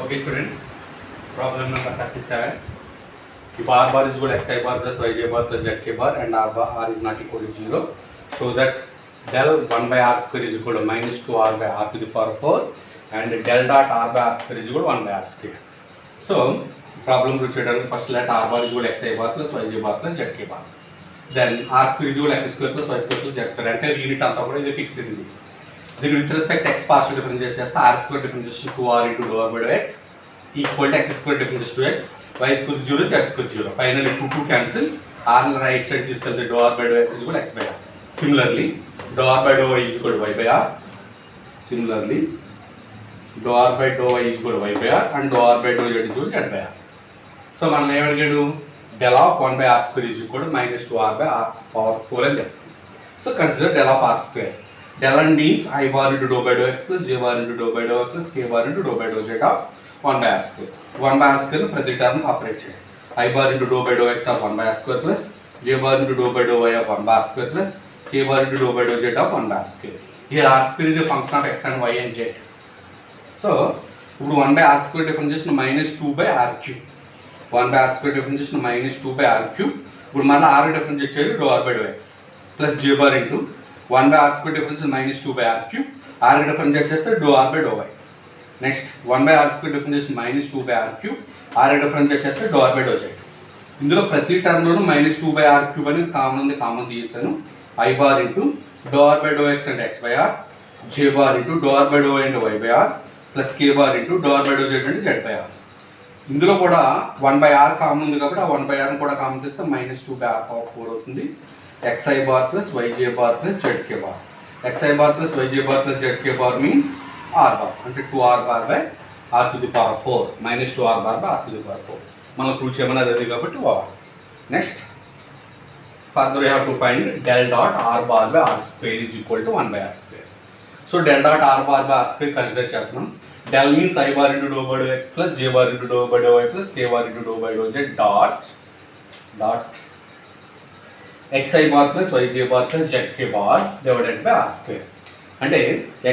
Okay, students, problem number 37. If r bar is equal to xi bar plus yj bar plus zk bar and r is not equal to 0, show that del 1 by r square is equal to minus 2r by r to the power 4 and del dot r by r square is equal to 1 by r square. So, problem first let r bar is equal to xi bar plus yj bar plus zk bar. Then r square is equal to x square plus y square plus z square. Entire unit అంతా కూడా ఇది fix ఇది. దీని with respect x partial differentiate చేస్తే r square differentiation 2r into dou by dou x equal to x square differentiation 2x y square 0 z square 0. Finally 2 cancel, r right side తీసుకెళ్తే dou r by dou x is equal to x by r. Similarly, dou r by dou y is equal to y by r. Similarly, dou r by dou y is equal to y by r and dou r by dou z is equal to z by r. So మనం ఏం అడిగాడు, del of 1 by r square is equal to minus 2r by r power 4 అని చెప్పాడు. So consider del of r square. Del n means I bar into dou by dou x plus j bar into dou by dou y plus k bar into dou by dou z of 1 by r square. 1 by r square ప్రతి term operate చేయాలి. I bar into dou by dou x of 1 by r square plus j bar into dou by dou y of 1 by r square plus k bar into dou by dou z of 1 by r square. Here r square is a function of x and y and z. So ఇప్పుడు 1 by r square definition minus 2 by r cube. 1 by r square definition minus 2 by r cube. ఇప్పుడు మళ్ళీ r differentiate చేయాలి dou r by dou x plus j bar into 1 by r square difference minus 2 by r cube. r differentiate చేస్తే dou r by dou y. Next 1 by r square difference minus 2 by r cube. r differentiate చేస్తే dou r by dou z. ఇందులో ప్రతి టర్మ్లోనూ minus 2 by r cube అని common ఉంది, common తీసేసాను. I bar into dou r by dou x and x by r, j bar into dou r by dou y and y by r plus k bar into dou r by dou z and z by r. ఇందులో కూడా 1 by r common ఉంది కాబట్టి ఆ 1 by r కూడా common తీస్తే minus 2 by r power 4 అవుతుంది. xi bar plus yj bar plus zk bar. xi bar plus yj bar plus zk bar means r bar అంటే 2r bar by r to the power 4 minus 2r bar by r to the power 4. మనం prove చేయమన్నది అది కాబట్టి over. Next further you have to find del dot r bar by r square is equal to 1 by r square. So del dot r bar by r square consider చేస్తున్నాం. del means I bar into dou by dou x plus j bar into dou by dou y plus k bar into dou by dou z dot xi bar plus yj bar plus zk bar divided by r square. అంటే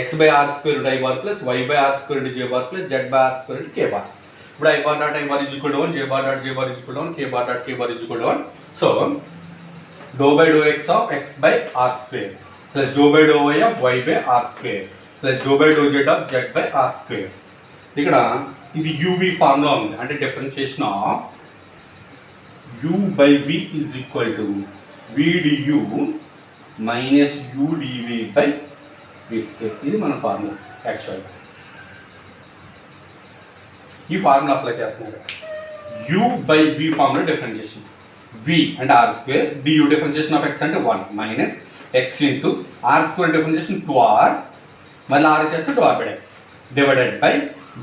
x by r square into I bar plus y by r square into j bar plus z by r square into k bar. ఇప్పుడు I bar dot I bar is equal to 1, j bar dot j bar is equal to 1, k bar dot k bar is equal to 1. So dou by dou x of x by r square plus dou by dou y of y by r square plus dou by dou z of z by r square. ఇక్కడ ఇది uv formula ఉంది, అంటే differentiation of u by v is equal to v du minus u dv by v square. ఇది మన formula. యాక్చువల్గా ఈ formula apply చేస్తున్నారు. u by v formula differentiation, v అంటే r square, du differentiation of x అంటే 1 minus x into r square differentiation 2r మళ్ళీ r చేస్తే 2r by x divided by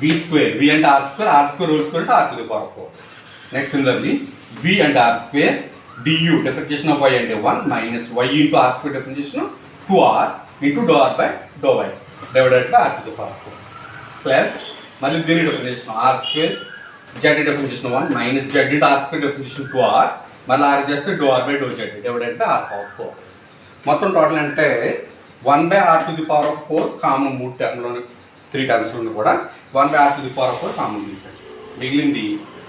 v square, v అంటే r square whole square అంటే r to the power 4. Next similarly v అంటే r square, du differentiation of y అంటే 1 minus y into r square differentiation of 2r into dou r by dou y divided by r to the power 4 plus మళ్ళీ దీని differentiation r square z differentiation 1 minus z into r square differentiation 2r మళ్ళీ r చేస్తే dou r by dou z divided by r power 4. మొత్తం total అంటే 1 by r to the power 4 common 3 టర్మ్లోని 3 టర్మ్స్లోని కూడా 1 by r to the power 4 common తీసాడు. మిగిలింది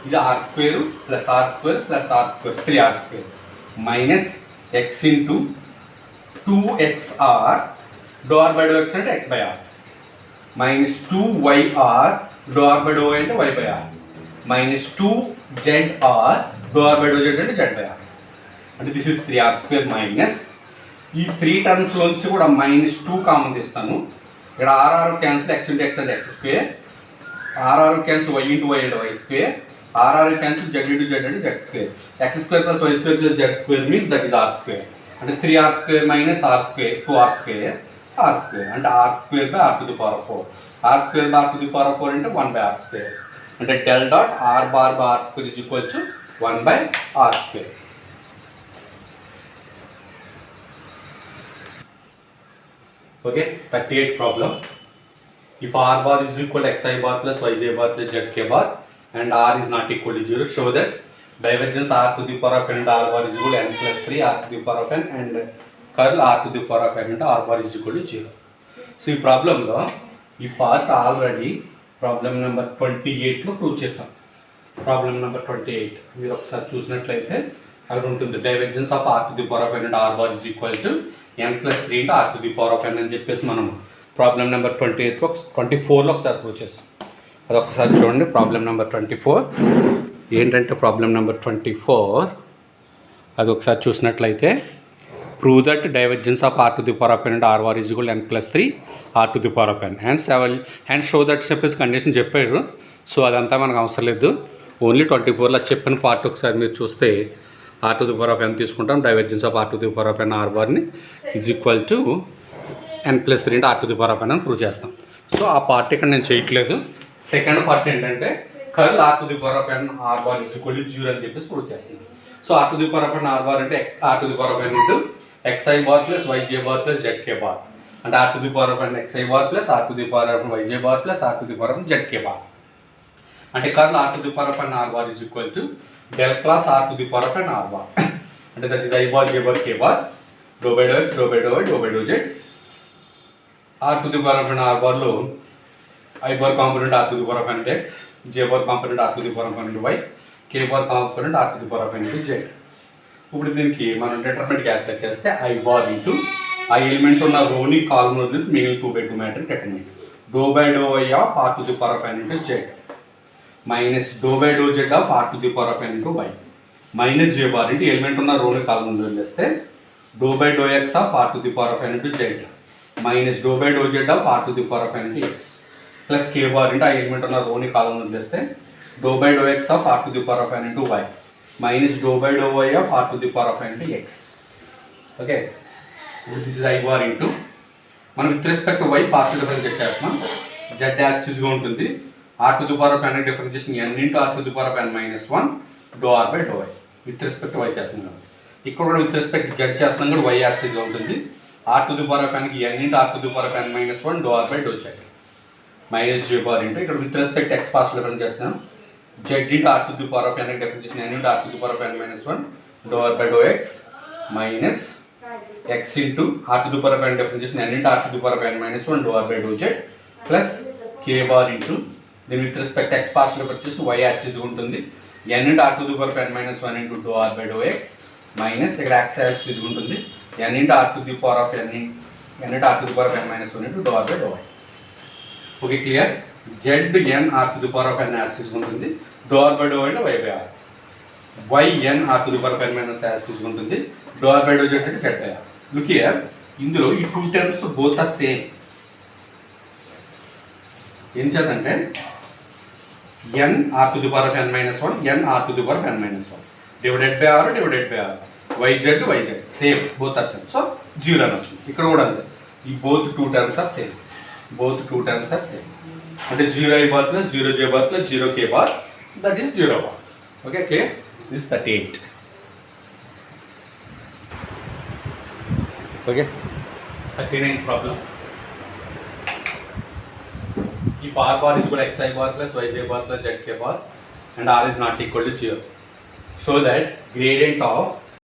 ఇది r square plus r square plus r square 3r square minus x into 2xr dou r by dou x అంటే x by r minus 2yr dou r by dou y అంటే y by r minus 2zr dou r by dou z అంటే z by r. అంటే this is 3r square minus ఈ 3 టర్మ్స్లోంచి కూడా minus 2 common తీస్తాను. ఇక్కడ r cancel, x into x అంటే x square, r cancel y into y అంటే y square, r cancel z into z and z square. X square plus y square plus z square means that is r square. And 3r square minus r square, 2r square, r square. And r square by r to the power 4. R square by r to the power 4 into 1 by r square. And del dot r bar by r square is equal to 1 by r square. Okay, 38th problem. If r bar is equal to xi bar plus yj bar plus zk bar and r is not equal to 0, show that divergence r to the power of n and r bar is equal to n plus 3 r to the power of n and curl r to the power of n and r bar is equal to 0. So ఈ ప్రాబ్లంలో ఈ part already problem number 28లో prove చేసాం. Problem number 28 మీరు ఒకసారి చూసినట్లయితే అక్కడ ఉంటుంది divergence of r to the power of n and r bar is equal to n plus 3 into r to the power of n అని చెప్పేసి మనం ప్రాబ్లం నెంబర్ 24లో ఒకసారి ప్రూవ్ చేసాం. అదొకసారి చూడండి. ప్రాబ్లం నెంబర్ 24 ఏంటంటే ప్రాబ్లం నెంబర్ 24 అది ఒకసారి చూసినట్లయితే prove that divergence of r to the power of n and r bar is equal to n plus 3 r to the power of n and show that చెప్పేసి condition చెప్పారు. So అదంతా మనకు అవసరం లేదు. Only 24లో చెప్పిన పార్ట్ ఒకసారి మీరు చూస్తే r to the power of n తీసుకుంటాం. Divergence of r to the power of n r బార్ని is equal to n plus 3 into r to the power of n అని ప్రూవ్ చేస్తాం. సో ఆ part ఇక్కడ నేను చేయట్లేదు. సెకండ్ పార్ట్ ఏంటంటే curl r to the power of n r bar is equal to 0 అని చెప్పేసి ప్రూవ్ చేస్తాం. So r to the power of n r bar అంటే r to the power of n into xi bar plus yj bar plus zk bar అంటే r to the power of n xi bar plus r to the power of yj bar plus r to the power of zk bar అంటే curl r to the power of n r bar is equal to del class r to the power of n r bar అంటే that is I bar j bar k bar dou by dou x dou by dou y dou by dou z r to the power of n r bar లో I bar component r to the power of n into x, j bar component r to the power of n into y, k bar component r to the power of n into z. ఇప్పుడు దీనికి మనం determinant calculate చేస్తే I bar into ఆ element ఉన్న రోని column వదిలేసి మిగిలిన 2/2 matrix determinant dou by dou y of r to the power of n into z minus dou by dou z of r to the power of n into y minus j bar into element ఉన్న రోని column వదిలేస్తే dou by dou x of r to the power of n into z minus dou by dou z of r to the power of n into x plus k bar into ఆ element ఉన్న రోని column వదిలేస్తే dou by dou x of r to the power of n into y minus dou by dou y of r to the power of n into x. Okay, this is I bar into మనం with respect to y partial differentiate చేస్తున్నాం. z డాష్గా ఉంటుంది. r to the power of n differentiation n into r to the power of n minus 1 dou r by dou y with respect y చేస్తున్నాం. ఇక్కడ కూడా with respect z చేస్తున్నాం కూడా y డాష్గా ఉంటుంది. r to the power of n కి n into r to the power of n minus 1 dou r by dou z minus j bar into ఇక్కడ with respect x partial difference చేస్తున్నాం. z into r to the power of n differentiation n into r to the power of n minus 1 dou r by dou x minus x into r to the power of n differentiation n into r to the power of n minus 1 dou r by dou z plus k bar into దీని with respect x partial differentiation y axis ఉంటుంది. n into r to the power of n minus 1 into dou r by dou x minus ఇక్కడ x axis ఉంటుంది. n into r to the power of n into r to the power of n minus 1 into dou r by dou y. Okay, clear. z n r to the power of n axis ఉంటుంది. dou r by dou y అంటే y by r. y n r to the power of n minus axis ఉంటుంది. dou r by dou z అంటే z by r. Look here, ఇందులో ఈ two terms both are same. ఏం చేద్దంటే n r to the power of n minus 1 n r to the power of n minus 1 divided by r divided by r yz same both are same. So 0 అని వస్తుంది. ఇక్కడ కూడా అంతే. ఈ both two terms are same. Both two terms are same అంటే 0 I bar plus 0 j bar plus 0 k bar that is 0 bar. Okay, clear? This is 38. Okay, 39th problem. If r bar is equal to xi bar plus yj bar plus zk bar and r is not equal to 0, show that gradient of